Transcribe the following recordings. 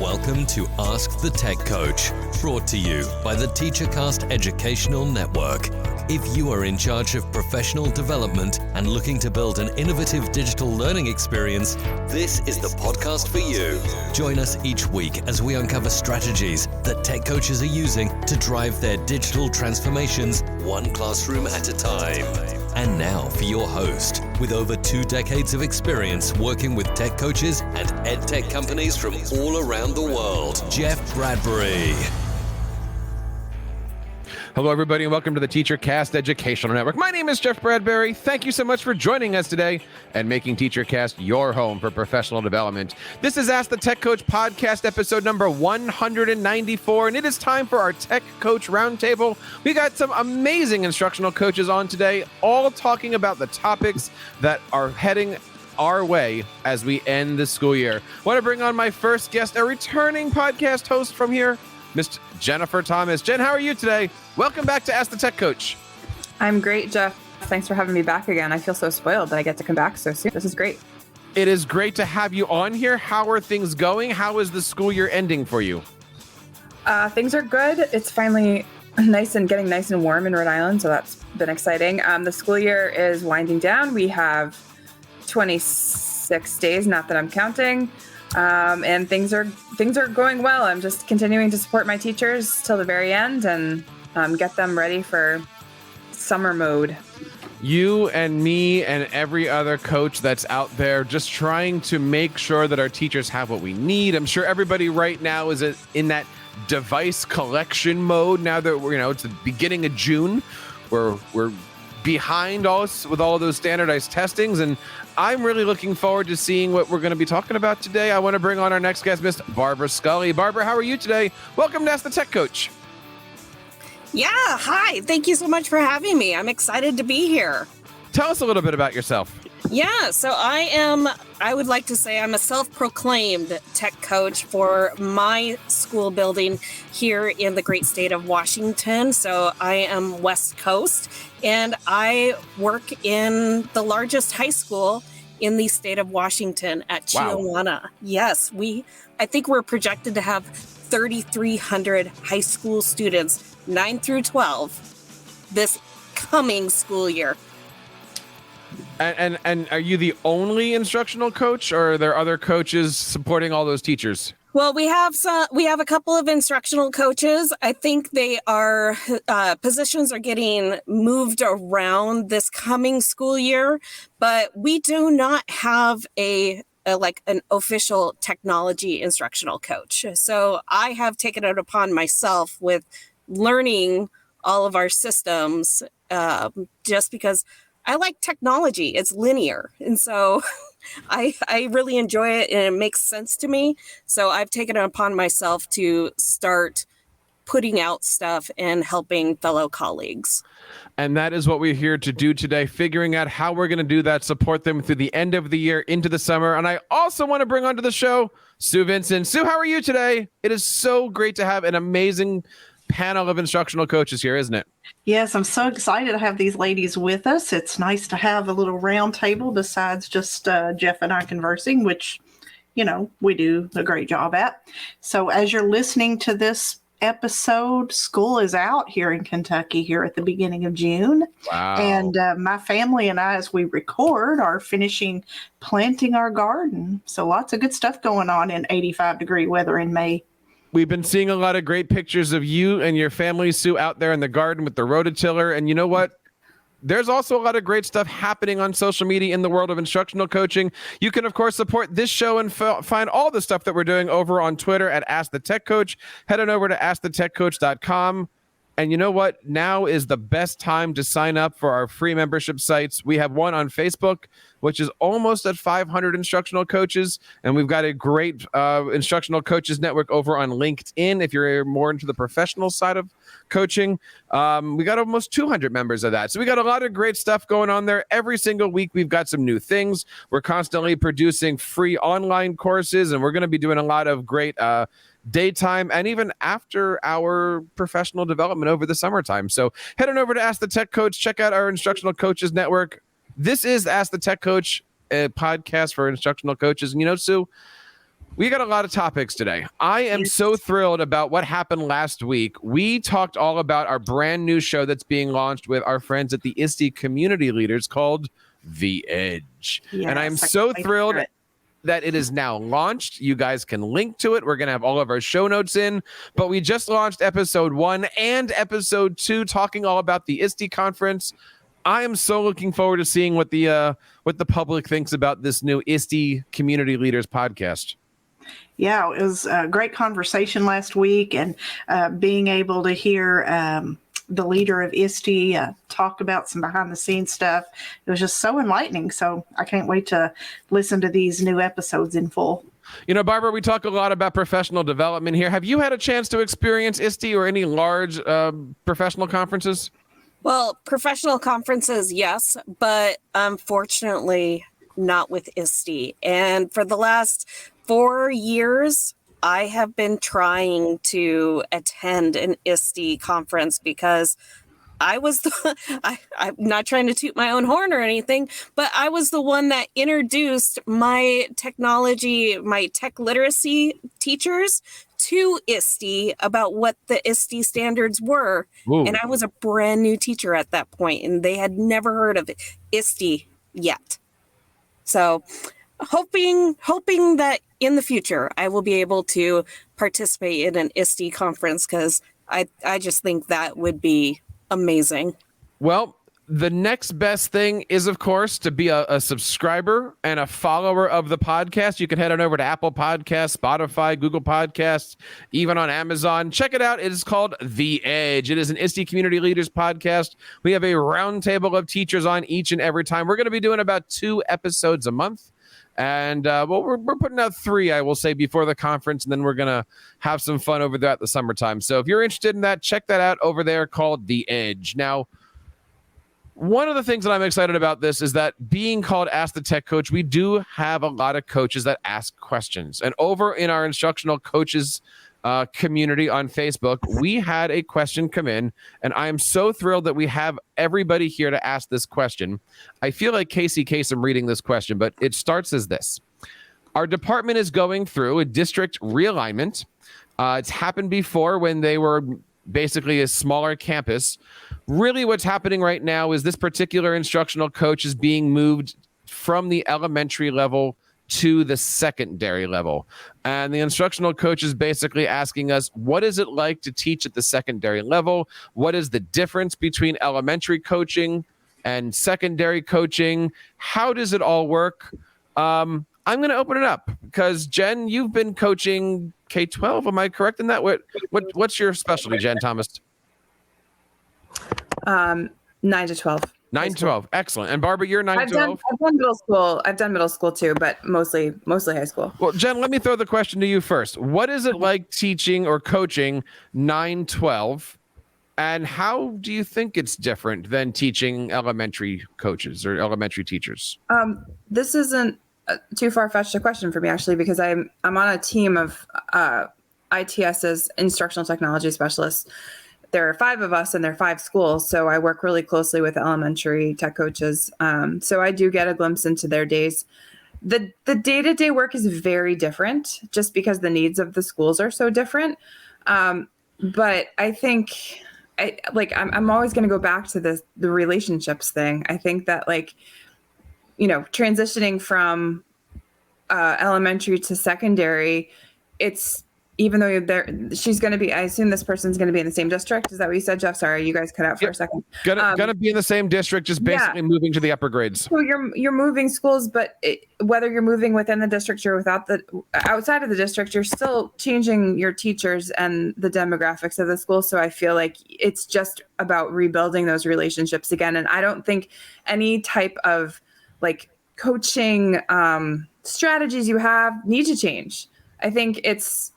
Welcome to Ask the Tech Coach, brought to you by the TeacherCast Educational Network. If you are in charge of professional development and looking to build an innovative digital learning experience, this is the podcast for you. Join us each week as we uncover strategies that tech coaches are using to drive their digital transformations one classroom at a time. And now for your host, with over 2 decades of experience working with tech coaches and ed tech companies from all around the world, Jeff Bradbury. Hello, everybody, and welcome to the TeacherCast Educational Network. My name is Jeff Bradbury. Thank you so much for joining us today and making TeacherCast your home for professional development. This is Ask the Tech Coach podcast, episode number 194, and it is time for our Tech Coach Roundtable. We got some amazing instructional coaches on today, all talking about the topics that are heading our way as we end the school year. I want to bring on my first guest, a returning podcast host from here, Miss Jennifer Thomas. Jen, how are you today? Welcome back to Ask the Tech Coach. I'm great, Jeff. Thanks for having me back again. I feel so spoiled that I get to come back so soon. This is great. It is great to have you on here. How are things going? How is the school year ending for you? Things are good. It's finally getting nice and warm in Rhode Island, so that's been exciting. The school year is winding down. We have 26 days, not that I'm counting. And things are going well. I'm just continuing to support my teachers till the very end and get them ready for summer mode. You and me and every other coach that's out there just trying to make sure that our teachers have what we need. I'm sure everybody right now is in that device collection mode now that it's the beginning of June. We're behind us with all of those standardized testings, and I'm really looking forward to seeing what we're going to be talking about today. I want to bring on our next guest, Miss Barbara Scully. Barbara, how are you today? Welcome to Ask the Tech Coach. Yeah, hi. Thank you so much for having me. I'm excited to be here. Tell us a little bit about yourself. Yeah, so I would like to say I'm a self-proclaimed tech coach for my school building here in the great state of Washington. So I am West Coast, and I work in the largest high school in the state of Washington at Chiawana. Wow. Yes, I think we're projected to have 3,300 high school students, 9 through 12, this coming school year. And are you the only instructional coach, or are there other coaches supporting all those teachers? Well, we have a couple of instructional coaches. I think they are positions are getting moved around this coming school year, but we do not have an official technology instructional coach. So I have taken it upon myself with learning all of our systems, just because I like technology. It's linear. And so I really enjoy it, and it makes sense to me. So I've taken it upon myself to start putting out stuff and helping fellow colleagues. And that is what we're here to do today, figuring out how we're going to do that, support them through the end of the year into the summer. And I also want to bring onto the show Sue Vincent. Sue, how are you today? It is so great to have an amazing panel of instructional coaches here, isn't it? Yes, I'm so excited to have these ladies with us. It's nice to have a little round table besides just Jeff and I conversing, which, we do a great job at. So as you're listening to this episode, school is out here in Kentucky here at the beginning of June. Wow. And my family and I, as we record, are finishing planting our garden. So lots of good stuff going on in 85-degree weather in May. We've been seeing a lot of great pictures of you and your family, Sue, out there in the garden with the rototiller. And you know what? There's also a lot of great stuff happening on social media in the world of instructional coaching. You can, of course, support this show and find all the stuff that we're doing over on Twitter at Ask the Tech Coach. Head on over to AskTheTechCoach.com. And you know what? Now is the best time to sign up for our free membership sites. We have one on Facebook, which is almost at 500 instructional coaches. And we've got a great instructional coaches network over on LinkedIn. If you're more into the professional side of coaching, we got almost 200 members of that. So we got a lot of great stuff going on there. Every single week, we've got some new things. We're constantly producing free online courses, and we're going to be doing a lot of great daytime and even after our professional development over the summertime. So head on over to Ask the Tech Coach. Check out our instructional coaches network. This is Ask the Tech Coach, a podcast for instructional coaches. And Sue, We got a lot of topics today. I am so thrilled about what happened last week. We talked all about our brand new show that's being launched with our friends at the ISTE Community Leaders called The Edge. Yes, and I'm I so can't wait to thrilled hear it. that it is now launched. You guys can link to it. We're going to have all of our show notes in, but we just launched episode 1 and episode 2 talking all about the ISTE conference. I am so looking forward to seeing what the public thinks about this new ISTE Community Leaders podcast. Yeah, it was a great conversation last week, and being able to hear the leader of ISTE talk about some behind the scenes stuff. It was just so enlightening. So I can't wait to listen to these new episodes in full. You know, Barbara, we talk a lot about professional development here. Have you had a chance to experience ISTE or any large professional conferences? Well, professional conferences, yes, but unfortunately not with ISTE. And for the last 4 years, I have been trying to attend an ISTE conference because I was I'm not trying to toot my own horn or anything, but I was the one that introduced my tech literacy teachers to ISTE about what the ISTE standards were. Ooh. And I was a brand new teacher at that point, and they had never heard of ISTE yet. So hoping that in the future I will be able to participate in an ISTE conference, because I just think that would be amazing. Well, the next best thing is, of course, to be a subscriber and a follower of the podcast. You can head on over to Apple Podcasts, Spotify, Google Podcasts, even on Amazon. Check it out. It is called The Edge. It is an ISTE Community Leaders podcast. We have a roundtable of teachers on each and every time. We're going to be doing about 2 episodes a month. And we're putting out 3, I will say, before the conference, and then we're going to have some fun over there at the summertime. So if you're interested in that, check that out over there called The Edge. Now, one of the things that I'm excited about this is that being called Ask the Tech Coach, we do have a lot of coaches that ask questions. And over in our instructional coaches community on Facebook, we had a question come in, and I am so thrilled that we have everybody here to ask this question. I feel like Casey Kasem reading this question, but it starts as this. Our department is going through a district realignment. It's happened before when they were basically a smaller campus. Really what's happening right now is this particular instructional coach is being moved from the elementary level to the secondary level. And the instructional coach is basically asking us, what is it like to teach at the secondary level? What is the difference between elementary coaching and secondary coaching? How does it all work? I'm going to open it up because, Jen, you've been coaching K-12. Am I correct in that? What's your specialty, Jen Thomas? 9 to 12. 9 to 12. Excellent. And Barbara, you're 9 to 12? I've done middle school. I've done middle school too, but mostly high school. Well, Jen, let me throw the question to you first. What is it like teaching or coaching 9-12? And how do you think it's different than teaching elementary coaches or elementary teachers? This isn't too far-fetched a question for me, actually, because I'm on a team of ITS's instructional technology specialists. There are 5 of us and there are 5 schools. So I work really closely with elementary tech coaches. So I do get a glimpse into their days. The day-to-day work is very different just because the needs of the schools are so different. But I think I'm always going to go back to the relationships thing. I think that transitioning from elementary to secondary, it's, even though she's going to be, I assume this person's going to be in the same district. Is that what you said, Jeff? Sorry, you guys cut out for a second. Gonna be in the same district, just basically moving to the upper grades. So you're moving schools, but whether you're moving within the district or outside of the district, you're still changing your teachers and the demographics of the school. So I feel like it's just about rebuilding those relationships again. And I don't think any type of coaching strategies you have need to change. I think it's,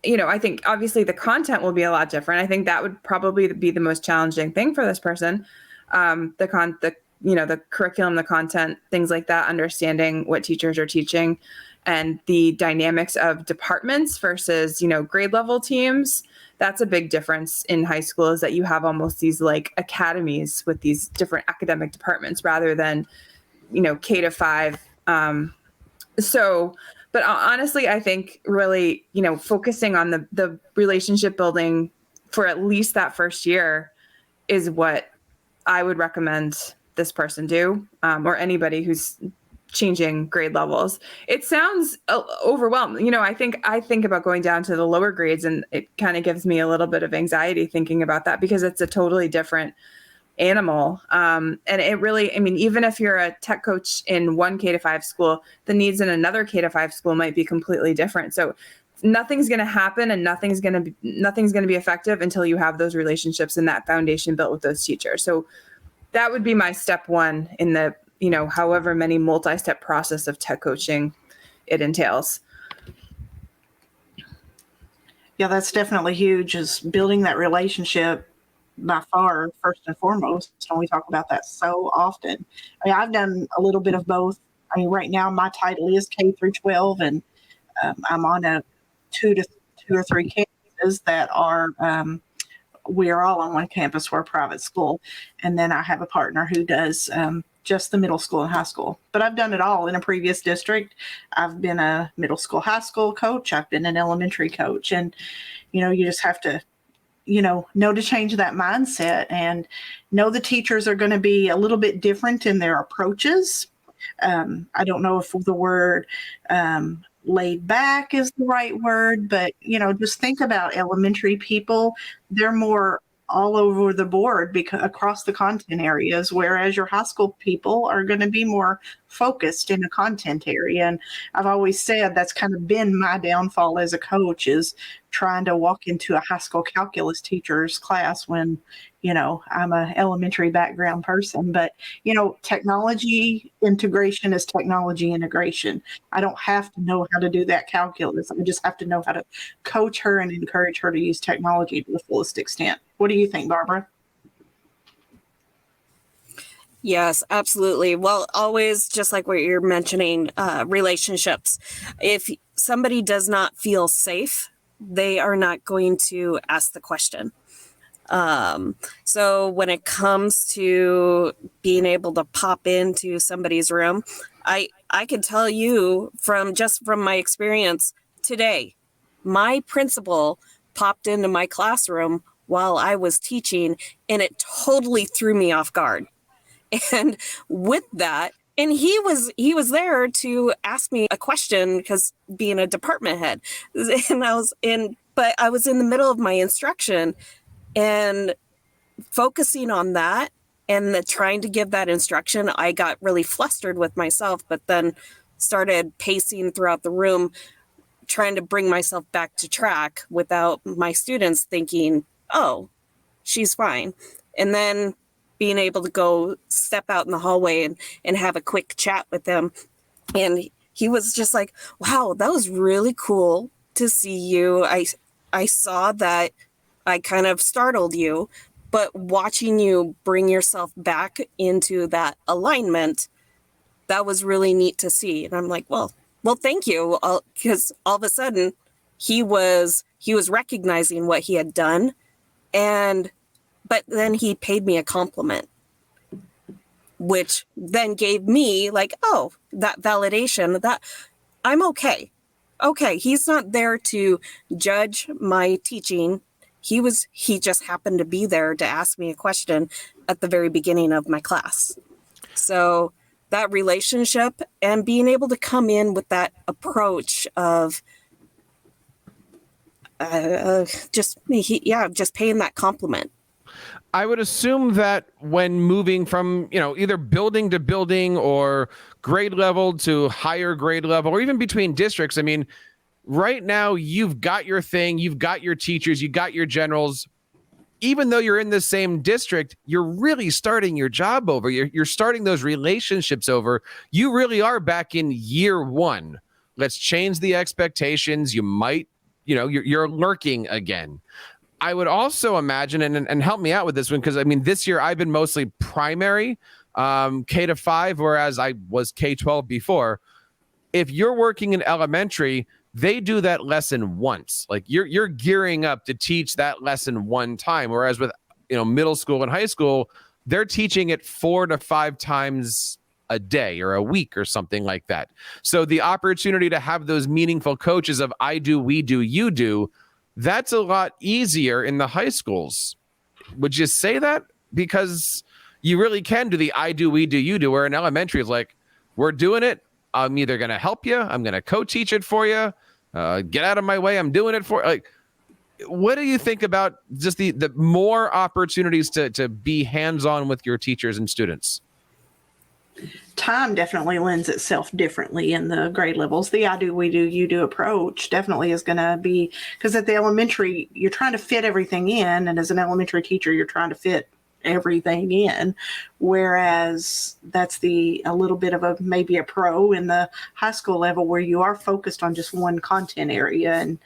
I think obviously the content will be a lot different. I think that would probably be the most challenging thing for this person. The curriculum, the content, things like that, understanding what teachers are teaching and the dynamics of departments versus, grade level teams. That's a big difference in high school, is that you have almost these academies with these different academic departments rather than, K to 5. But honestly, I think really, focusing on the relationship building for at least that first year is what I would recommend this person do, or anybody who's changing grade levels. It sounds overwhelming. I think about going down to the lower grades, and it kind of gives me a little bit of anxiety thinking about that, because it's a totally different animal. And it really, even if you're a tech coach in one K-5 school, the needs in another K-5 school might be completely different. So nothing's going to happen, and nothing's going to be effective until you have those relationships and that foundation built with those teachers. So that would be my step one in the, however many multi-step process of tech coaching it entails. Yeah, that's definitely huge, is building that relationship by far, first and foremost. And we talk about that so often. I've done a little bit of both. Right now my title is K through 12, and I'm on a two or three campuses that are, we are all on one campus. We're a private school. And then I have a partner who does just the middle school and high school. But I've done it all in a previous district. I've been a middle school, high school coach. I've been an elementary coach. And, you just have to, know to change that mindset, and know the teachers are going to be a little bit different in their approaches. I don't know if the word laid back is the right word, but, just think about elementary people. They're more all over the board across the content areas, whereas your high school people are going to be more focused in a content area. And I've always said that's kind of been my downfall as a coach, is trying to walk into a high school calculus teacher's class when, I'm an elementary background person. But, technology integration is technology integration. I don't have to know how to do that calculus. I just have to know how to coach her and encourage her to use technology to the fullest extent. What do you think, Barbara? Yes, absolutely. Well, always, just like what you're mentioning, relationships. If somebody does not feel safe, they are not going to ask the question. So when it comes to being able to pop into somebody's room, I can tell you from my experience today, my principal popped into my classroom while I was teaching, and it totally threw me off guard. And with that, and he was there to ask me a question, because being a department head, and but I was in the middle of my instruction and focusing on that and trying to give that instruction. I got really flustered with myself, but then started pacing throughout the room, trying to bring myself back to track without my students thinking, oh, she's fine. And then being able to go step out in the hallway and have a quick chat with him. And he was just like, wow, that was really cool to see you. I saw that I kind of startled you, but watching you bring yourself back into that alignment, that was really neat to see. And I'm like, well, thank you. Because all of a sudden he was recognizing what he had done. But then he paid me a compliment, which then gave me like, oh, that validation that I'm okay. Okay, he's not there to judge my teaching. He just happened to be there to ask me a question at the very beginning of my class. So that relationship and being able to come in with that approach of just paying that compliment. I would assume that when moving from, either building to building or grade level to higher grade level, or even between districts, right now you've got your thing, you've got your teachers, you got your generals. Even though you're in the same district, you're really starting your job over. You're starting those relationships over. You really are back in year one. Let's change the expectations. You might, you're lurking again. I would also imagine, and help me out with this one, because this year I've been mostly primary, K-5, whereas I was K-12 before. If you're working in elementary, they do that lesson once. Like you're gearing up to teach that lesson one time, whereas with middle school and high school, they're teaching it 4 to 5 times a day or a week or something like that. So the opportunity to have those meaningful coaches of I do, we do, you do, that's a lot easier in the high schools. Would you say that? Because you really can do the I do, we do, you do, where in elementary is like, we're doing it. I'm either going to help you. I'm going to co-teach it for you. Get out of my way. I'm doing it for like. What do you think about just the more opportunities to be hands-on with your teachers and students? Time definitely lends itself differently in the grade levels. The I do, we do, you do approach definitely is going to be, because at the elementary, you're trying to fit everything in. And as an elementary teacher, you're trying to fit everything in. Whereas that's a little bit of maybe a pro in the high school level where you are focused on just one content area. And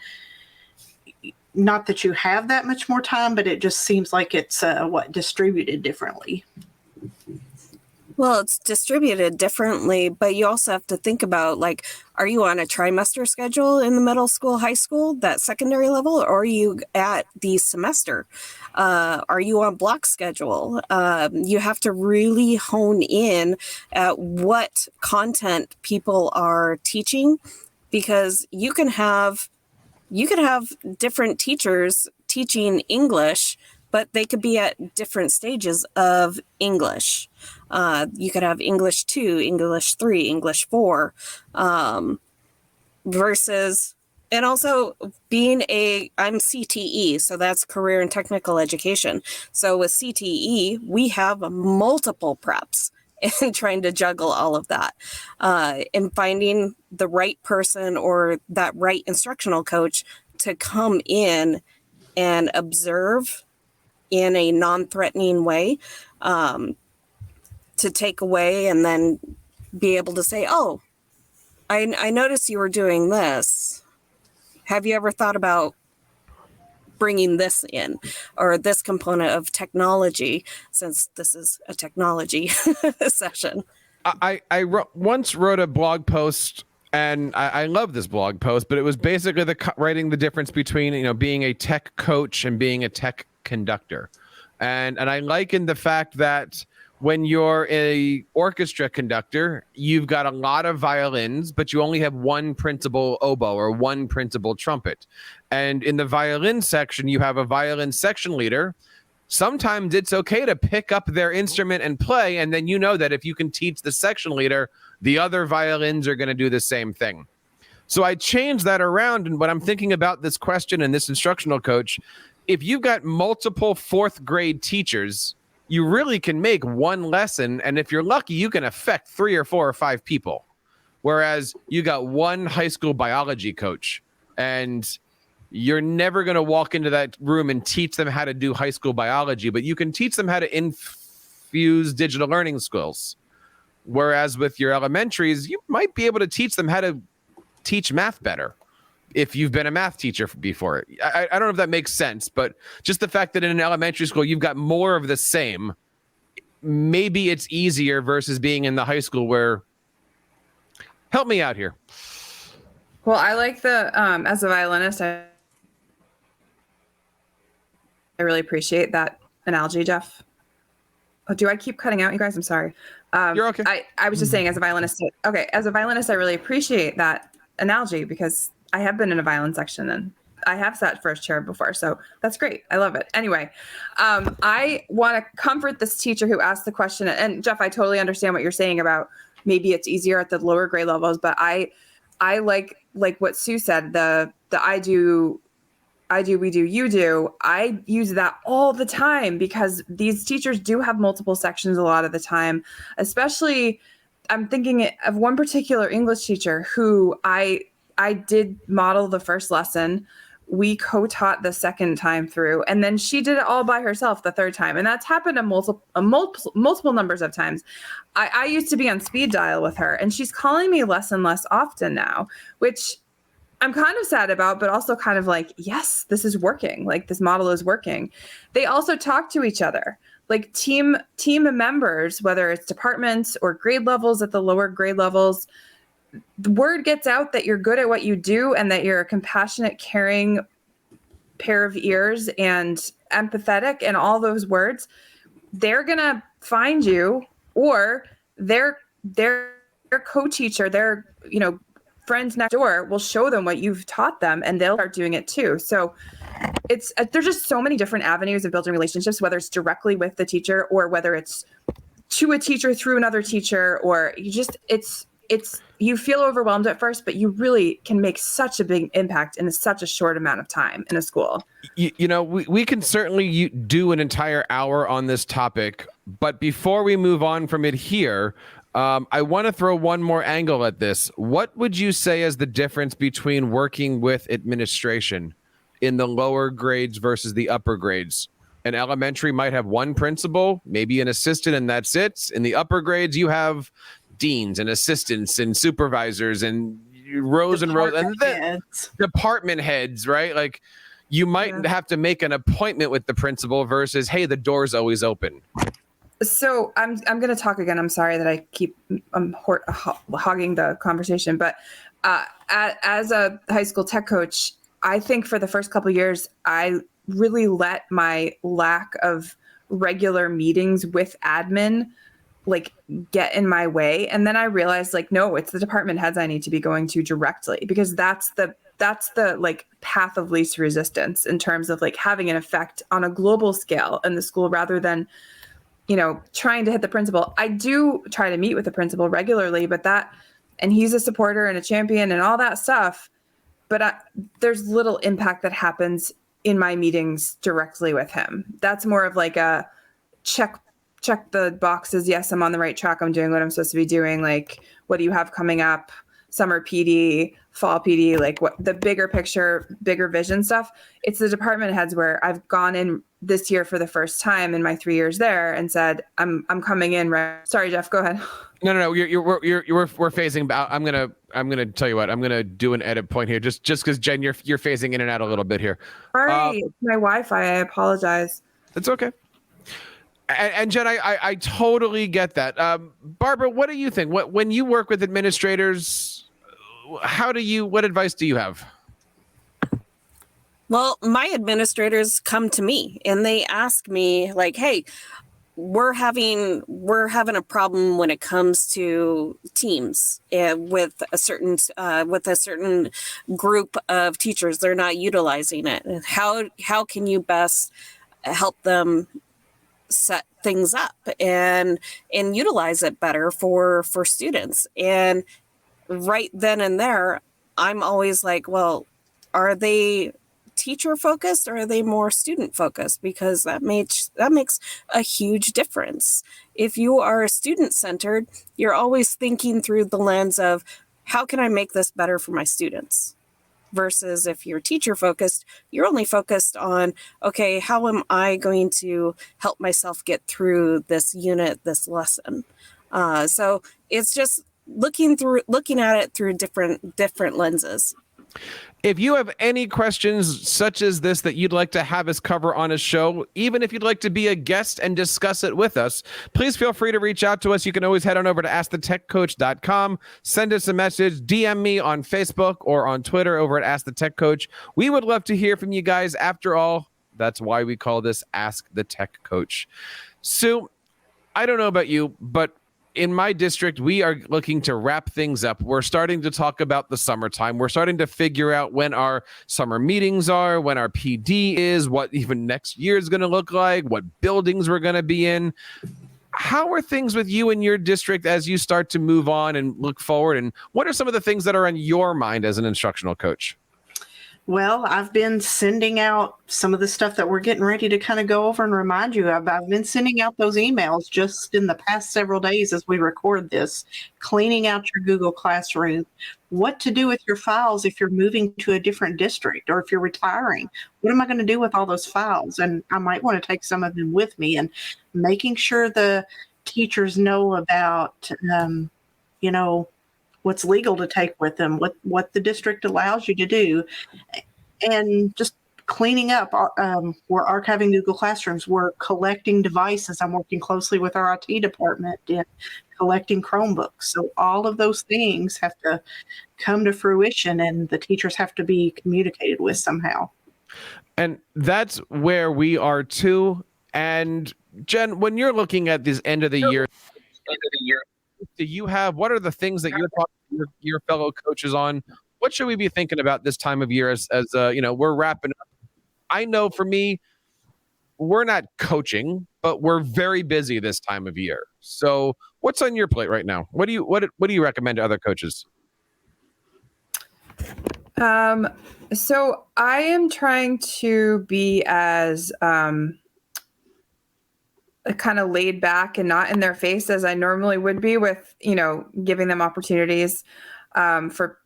not that you have that much more time, but it just seems like it's distributed differently. Well, it's distributed differently, but you also have to think about, like, are you on a trimester schedule in the middle school, high school, that secondary level, or are you at the semester? Are you on block schedule? You have to really hone in at what content people are teaching, because you can have different teachers teaching English, but they could be at different stages of English. You could have English 2, English 3, English 4, versus, and also I'm CTE, so that's career and technical education. So with CTE, we have multiple preps and trying to juggle all of that, and finding the right person or that right instructional coach to come in and observe in a non-threatening way, to take away and then be able to say, oh, I noticed you were doing this. Have you ever thought about bringing this in, or this component of technology, since this is a technology session? I once wrote a blog post, and I love this blog post, but it was basically writing the difference between, being a tech coach and being a tech conductor. And I liken the fact that when you're a orchestra conductor, you've got a lot of violins, but you only have one principal oboe or one principal trumpet. And in the violin section, you have a violin section leader. Sometimes it's okay to pick up their instrument and play, and then you know that if you can teach the section leader, the other violins are going to do the same thing. So I changed that around, and when I'm thinking about this question and this instructional coach, if you've got multiple fourth grade teachers, you really can make one lesson, and if you're lucky, you can affect 3 or 4 or 5 people. Whereas you got one high school biology coach, and you're never going to walk into that room and teach them how to do high school biology, but you can teach them how to infuse digital learning skills. Whereas with your elementaries, you might be able to teach them how to teach math better if you've been a math teacher before. I don't know if that makes sense, but just the fact that in an elementary school, you've got more of the same, maybe it's easier versus being in the high school where, help me out here. Well, I like as a violinist, I really appreciate that analogy, Jeff. Oh, do I keep cutting out, you guys? I'm sorry. You're okay. I was just saying, as a violinist, I really appreciate that analogy, because I have been in a violin section and I have sat first chair before. So that's great. I love it. Anyway, I want to comfort this teacher who asked the question. And Jeff, I totally understand what you're saying about maybe it's easier at the lower grade levels, but I like what Sue said, the I do, we do, you do. I use that all the time because these teachers do have multiple sections a lot of the time, especially I'm thinking of one particular English teacher who I did model the first lesson. We co-taught the second time through, and then she did it all by herself the third time. And that's happened multiple numbers of times. I used to be on speed dial with her, and she's calling me less and less often now, which I'm kind of sad about, but also kind of like, yes, this is working. Like, this model is working. They also talk to each other, like team members, whether it's departments or grade levels at the lower grade levels. The word gets out that you're good at what you do and that you're a compassionate, caring pair of ears and empathetic and all those words. They're going to find you, or they're their co-teacher, their, friends next door will show them what you've taught them, and they'll start doing it too. So there's just so many different avenues of building relationships, whether it's directly with the teacher or whether it's to a teacher through another teacher, or you feel overwhelmed at first, but you really can make such a big impact in such a short amount of time in a school. We can certainly do an entire hour on this topic, but before we move on from it here, I want to throw one more angle at this. What would you say is the difference between working with administration in the lower grades versus the upper grades? An elementary might have one principal, maybe an assistant, and that's it. In the upper grades, you have deans and assistants and supervisors and rows and rows, and then department heads, right? Like, you might have to make an appointment with the principal versus, hey, the door's always open. So I'm going to talk again. I'm sorry that I keep hogging the conversation, but as a high school tech coach, I think for the first couple of years, I really let my lack of regular meetings with admin get in my way. And then I realized no, it's the department heads I need to be going to directly, because that's the path of least resistance in terms of having an effect on a global scale in the school, rather than trying to hit the principal. I do try to meet with the principal regularly, and he's a supporter and a champion and all that stuff. But there's little impact that happens in my meetings directly with him. That's more of a check the boxes. Yes, I'm on the right track. I'm doing what I'm supposed to be doing. What do you have coming up? Summer PD, fall PD, what the bigger picture, bigger vision stuff. It's the department heads where I've gone in this year for the first time in my 3 years there and said, I'm coming in. Right. Sorry, Jeff, go ahead. No. We're phasing out. I'm gonna tell you what. I'm gonna do an edit point here, just because Jen, you're phasing in and out a little bit here. Sorry, it's my Wi-Fi. I apologize. It's okay. And Jen, I totally get that. Barbara, what do you think? When you work with administrators, what advice do you have? Well, my administrators come to me and they ask me hey, we're having a problem when it comes to teams with a certain group of teachers. They're not utilizing it. How can you best help them set things up and utilize it better for students? And right then and there, I'm always well, are they teacher focused or are they more student focused? Because that makes a huge difference. If you are student centered, you're always thinking through the lens of how can I make this better for my students? Versus if you're teacher focused, you're only focused on, okay, how am I going to help myself get through this unit, this lesson? So it's just looking at it through different lenses. If you have any questions such as this that you'd like to have us cover on a show, even if you'd like to be a guest and discuss it with us, please feel free to reach out to us. You can always head on over to AskTheTechCoach.com, send us a message, DM me on Facebook or on Twitter over at Ask the Tech Coach. We would love to hear from you guys. After all, that's why we call this Ask the Tech Coach. Sue, I don't know about you, but in my district, we are looking to wrap things up. We're starting to talk about the summertime. We're starting to figure out when our summer meetings are, when our PD is, what even next year is going to look like, what buildings we're going to be in. How are things with you in your district as you start to move on and look forward? And what are some of the things that are on your mind as an instructional coach? Well, I've been sending out some of the stuff that we're getting ready to kind of go over and remind you of. I've been sending out those emails just in the past several days as we record this, cleaning out your Google Classroom, what to do with your files if you're moving to a different district or if you're retiring. What am I going to do with all those files? And I might want to take some of them with me, and making sure the teachers know about, what's legal to take with them, what the district allows you to do, and just cleaning up. We're archiving Google Classrooms. We're collecting devices. I'm working closely with our IT department and collecting Chromebooks. So all of those things have to come to fruition, and the teachers have to be communicated with somehow. And that's where we are too. And Jen, when you're looking at this end of the year, do you have? What are the things that you're talking to your fellow coaches on? What should we be thinking about this time of year as we're wrapping up? I know for me, we're not coaching, but we're very busy this time of year. So what's on your plate right now? What do you recommend to other coaches? So I am trying to be as kind of laid back and not in their face as I normally would be with, giving them opportunities for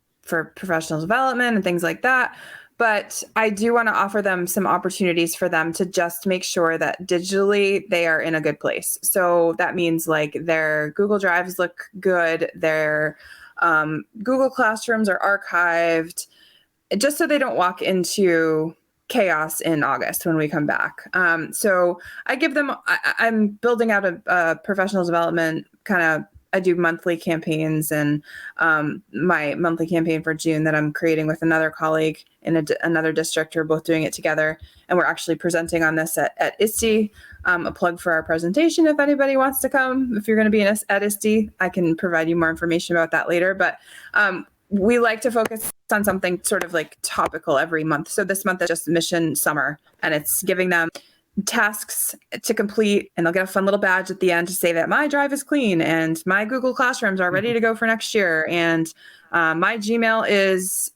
professional development and things like that. But I do want to offer them some opportunities for them to just make sure that digitally they are in a good place. So that means like their Google Drives look good, their Google Classrooms are archived, just so they don't walk into chaos in August when we come back. So I give them, I'm building out a professional development I do monthly campaigns, and my monthly campaign for June that I'm creating with another colleague in another district. We're both doing it together, and we're actually presenting on this at ISTE. A plug for our presentation if anybody wants to come. If you're going to be at ISTE, I can provide you more information about that later. But we like to focus on something sort of like topical every month. So this month is just Mission Summer, and it's giving them tasks to complete, and they'll get a fun little badge at the end to say that my drive is clean and my Google Classrooms are ready to go for next year, and my Gmail is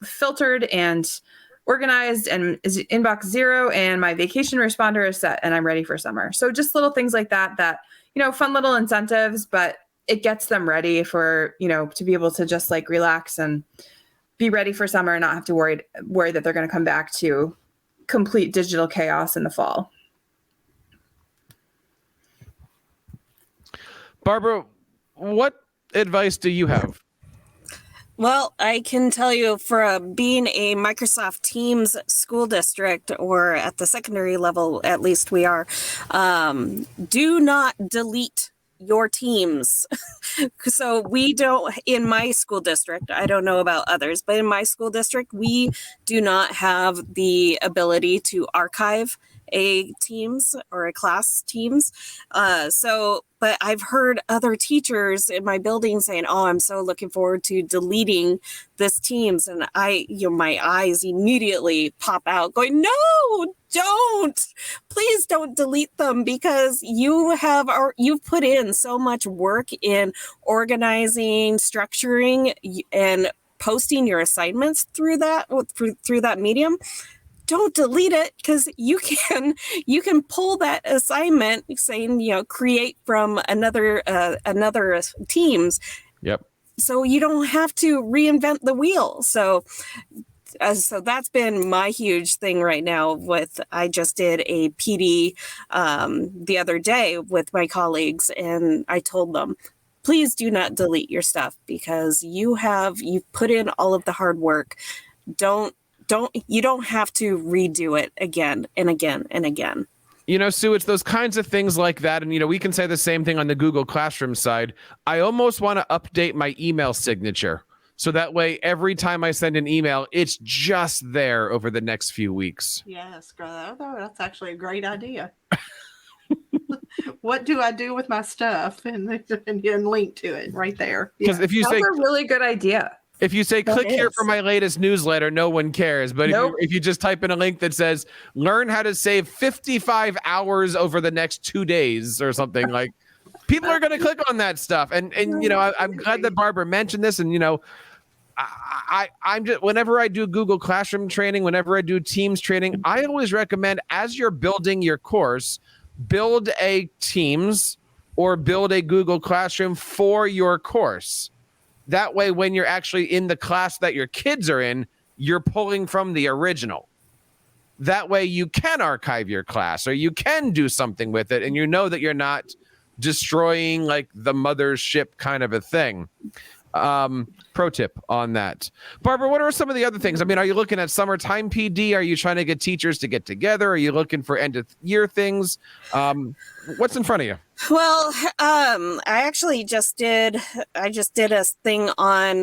filtered and organized and is inbox 0, and my vacation responder is set and I'm ready for summer. So just little things like that fun little incentives, but it gets them ready for to be able to just like relax and be ready for summer and not have to worry that they're going to come back to complete digital chaos in the fall. Barbara, what advice do you have? Well, I can tell you for being a Microsoft Teams school district, or at the secondary level, at least we are, do not delete your teams. So we don't, in my school district, I don't know about others, but in my school district, we do not have the ability to archive a Teams or a class Teams. But I've heard other teachers in my building saying, "Oh, I'm so looking forward to deleting this Teams," and my eyes immediately pop out, going, "No, don't! Please don't delete them, because you've put in so much work in organizing, structuring, and posting your assignments through that medium." Don't delete it, because you can pull that assignment saying, create from another Teams. Yep. So you don't have to reinvent the wheel. So that's been my huge thing right now. I just did a PD the other day with my colleagues, and I told them, please do not delete your stuff, because you've put in all of the hard work. You don't have to redo it again and again and again. Sue, it's those kinds of things like that. And, we can say the same thing on the Google Classroom side. I almost want to update my email signature, so that way every time I send an email, it's just there over the next few weeks. Yes, that's actually a great idea. What do I do with my stuff? And link to it right there. Because if you that's a really good idea. If you say, click here for my latest newsletter, no one cares. But if you just type in a link that says, learn how to save 55 hours over the next 2 days or something, like, people are going to click on that stuff. And I'm glad that Barbara mentioned this. And, I'm just, whenever I do Google Classroom training, whenever I do Teams training, I always recommend, as you're building your course, build a Teams or build a Google Classroom for your course. That way, when you're actually in the class that your kids are in, you're pulling from the original. That way you can archive your class, or you can do something with it, and you know that you're not destroying like the mothership kind of a thing. Pro tip on that. Barbara, what are some of the other things? I mean, are you looking at summertime PD? Are you trying to get teachers to get together? Are you looking for end of year things? What's in front of you? Well, I actually just did a thing on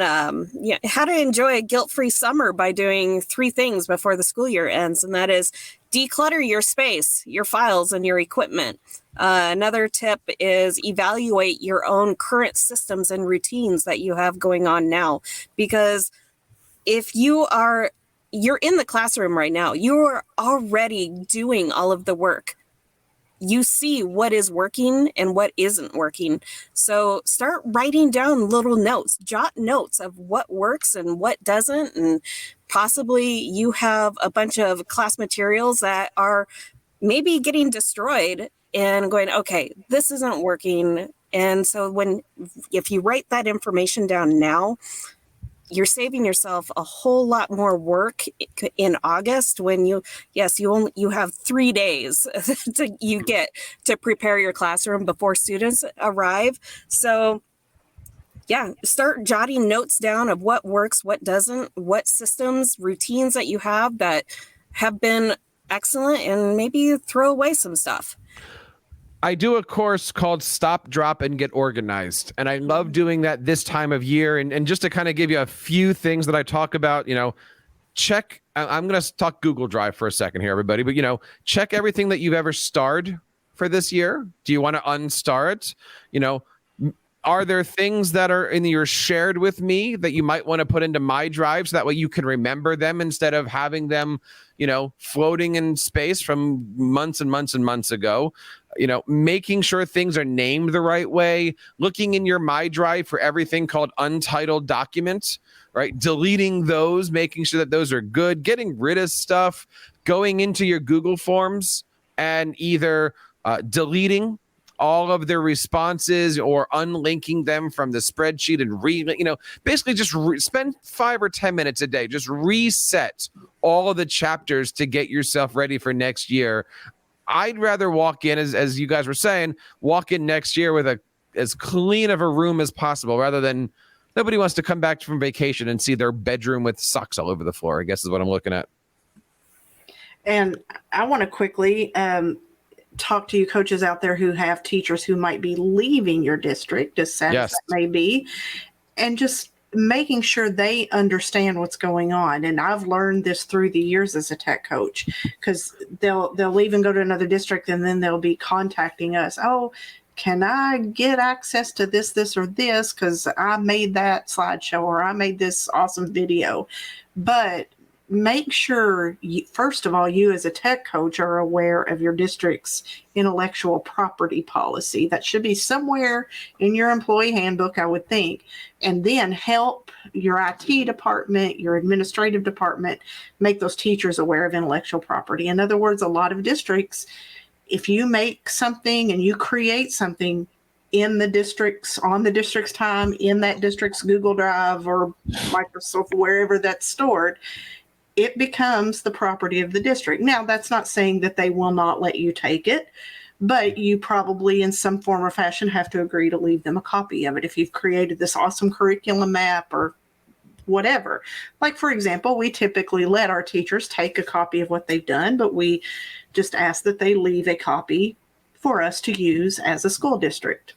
how to enjoy a guilt-free summer by doing 3 things before the school year ends, and that is declutter your space, your files, and your equipment. Another tip is evaluate your own current systems and routines that you have going on now, because if you're in the classroom right now, you're already doing all of the work. You see what is working and what isn't working. So start writing down little notes, jot notes of what works and what doesn't. And possibly you have a bunch of class materials that are maybe getting destroyed and going, okay, this isn't working. And so if you write that information down now, you're saving yourself a whole lot more work in August when you have 3 days to prepare your classroom before students arrive. So yeah, start jotting notes down of what works, what doesn't, what systems, routines that you have that have been excellent, and maybe throw away some stuff. I do a course called Stop, Drop, and Get Organized. And I love doing that this time of year. And just to kind of give you a few things that I talk about, check, I'm going to talk Google Drive for a second here, everybody, but, check everything that you've ever starred for this year. Do you want to unstar it? Are there things that are in your shared with me that you might want to put into my drive so that way you can remember them instead of having them, floating in space from months and months and months ago? Making sure things are named the right way, looking in your My Drive for everything called untitled documents, right? Deleting those, making sure that those are good, getting rid of stuff, going into your Google Forms and either deleting all of their responses or unlinking them from the spreadsheet and basically just spend 5 or 10 minutes a day, just reset all of the chapters to get yourself ready for next year. I'd rather walk in, as you guys were saying, walk in next year with as clean of a room as possible, rather than nobody wants to come back from vacation and see their bedroom with socks all over the floor, I guess is what I'm looking at. And I want to quickly talk to you coaches out there who have teachers who might be leaving your district, as sad as that may be, and just making sure they understand what's going on. And I've learned this through the years as a tech coach, because they'll leave and go to another district, and then they'll be contacting us. Oh, can I get access to this, or this? Because I made that slideshow, or I made this awesome video. But make sure, first of all, you as a tech coach are aware of your district's intellectual property policy. That should be somewhere in your employee handbook, I would think. And then help your IT department, your administrative department, make those teachers aware of intellectual property. In other words, a lot of districts, if you make something and you create something in the district's, on the district's time, in that district's Google Drive or Microsoft, wherever that's stored, it becomes the property of the district. Now, that's not saying that they will not let you take it, but you probably in some form or fashion have to agree to leave them a copy of it if you've created this awesome curriculum map or whatever. Like, for example, we typically let our teachers take a copy of what they've done, but we just ask that they leave a copy for us to use as a school district.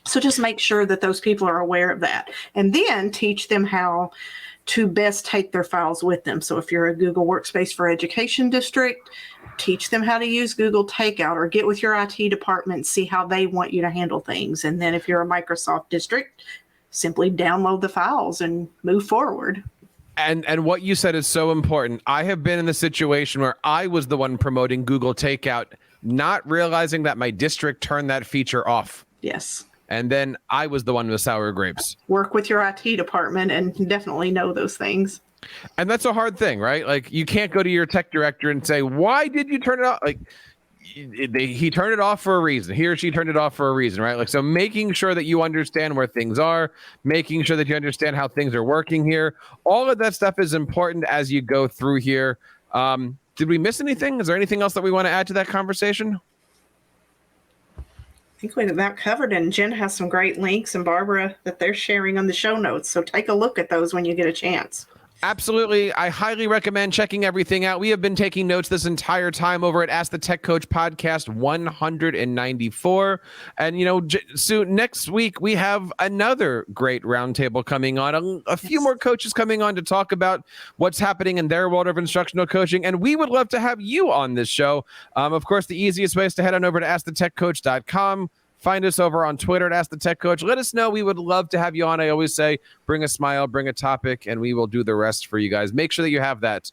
So just make sure that those people are aware of that, and then teach them how to best take their files with them. So if you're a Google Workspace for Education district, teach them how to use Google Takeout, or get with your IT department and see how they want you to handle things. And then if you're a Microsoft district, simply download the files and move forward. And what you said is so important. I have been in the situation where I was the one promoting Google Takeout, not realizing that my district turned that feature off. Yes. And then I was the one with sour grapes. Work with your IT department and definitely know those things. And that's a hard thing, right? Like, you can't go to your tech director and say, why did you turn it off? Like, he turned it off for a reason. He or she turned it off for a reason, right? Like, so making sure that you understand where things are, making sure that you understand how things are working here. All of that stuff is important as you go through here. Did we miss anything? Is there anything else that we want to add to that conversation? I think we've about covered, and Jen has some great links, and Barbara, that they're sharing on the show notes. So take a look at those when you get a chance. Absolutely. I highly recommend checking everything out. We have been taking notes this entire time over at Ask the Tech Coach podcast 194. And, Sue, next week we have another great roundtable coming on. A few more coaches coming on to talk about what's happening in their world of instructional coaching. And we would love to have you on this show. Of course, the easiest way is to head on over to askthetechcoach.com. Find us over on Twitter at Ask the Tech Coach. Let us know. We would love to have you on. I always say, bring a smile, bring a topic, and we will do the rest for you guys. Make sure that you have that.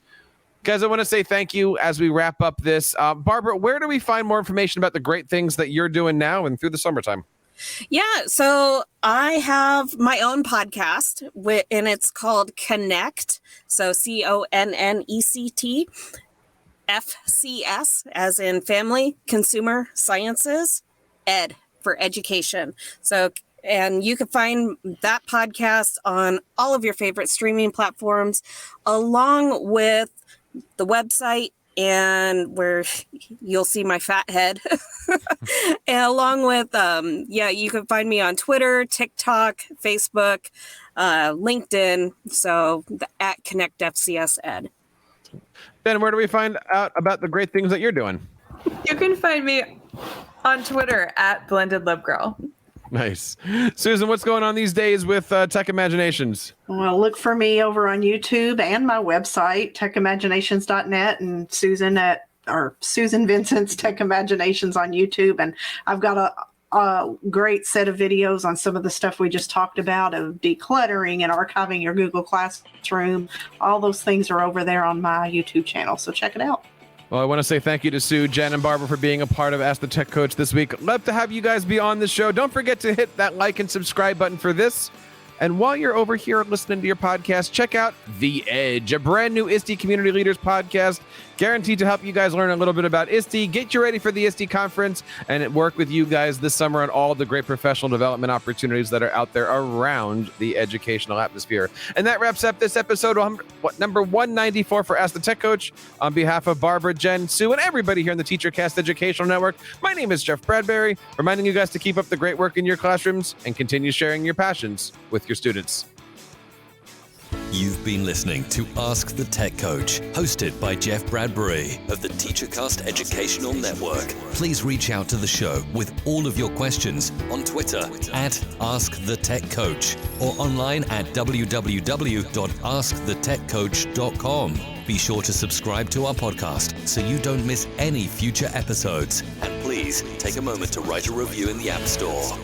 Guys, I want to say thank you as we wrap up this. Barbara, where do we find more information about the great things that you're doing now and through the summertime? Yeah, so I have my own podcast, and it's called Connect. So CONNECT, FCS, as in Family, Consumer Sciences, Ed. For education. So, and you can find that podcast on all of your favorite streaming platforms, along with the website and where you'll see my fat head. And along with, you can find me on Twitter, TikTok, Facebook, LinkedIn. So at Connect FCS Ed. Ben, where do we find out about the great things that you're doing? You can find me on Twitter at Blended Lib Girl. Nice. Susan, what's going on these days with Tech Imaginations? Well, look for me over on YouTube and my website, techimaginations.net, and Susan Vincent's Tech Imaginations on YouTube. And I've got a great set of videos on some of the stuff we just talked about of decluttering and archiving your Google Classroom. All those things are over there on my YouTube channel. So check it out. Well, I want to say thank you to Sue, Jen, and Barbara for being a part of Ask the Tech Coach this week. Love to have you guys be on the show. Don't forget to hit that like and subscribe button for this. And while you're over here listening to your podcast, check out The Edge, a brand new ISTE Community Leaders podcast, guaranteed to help you guys learn a little bit about ISTE, get you ready for the ISTE conference, and work with you guys this summer on all the great professional development opportunities that are out there around the educational atmosphere. And that wraps up this episode, number 194 for Ask the Tech Coach. On behalf of Barbara, Jen, Sue, and everybody here in the TeacherCast Educational Network, my name is Jeff Bradbury, reminding you guys to keep up the great work in your classrooms and continue sharing your passions with your students. You've been listening to Ask the Tech Coach, hosted by Jeff Bradbury of the TeacherCast Educational Network. Please reach out to the show with all of your questions on Twitter at AskTheTechCoach or online at www.askthetechcoach.com. Be sure to subscribe to our podcast so you don't miss any future episodes. And please take a moment to write a review in the App Store.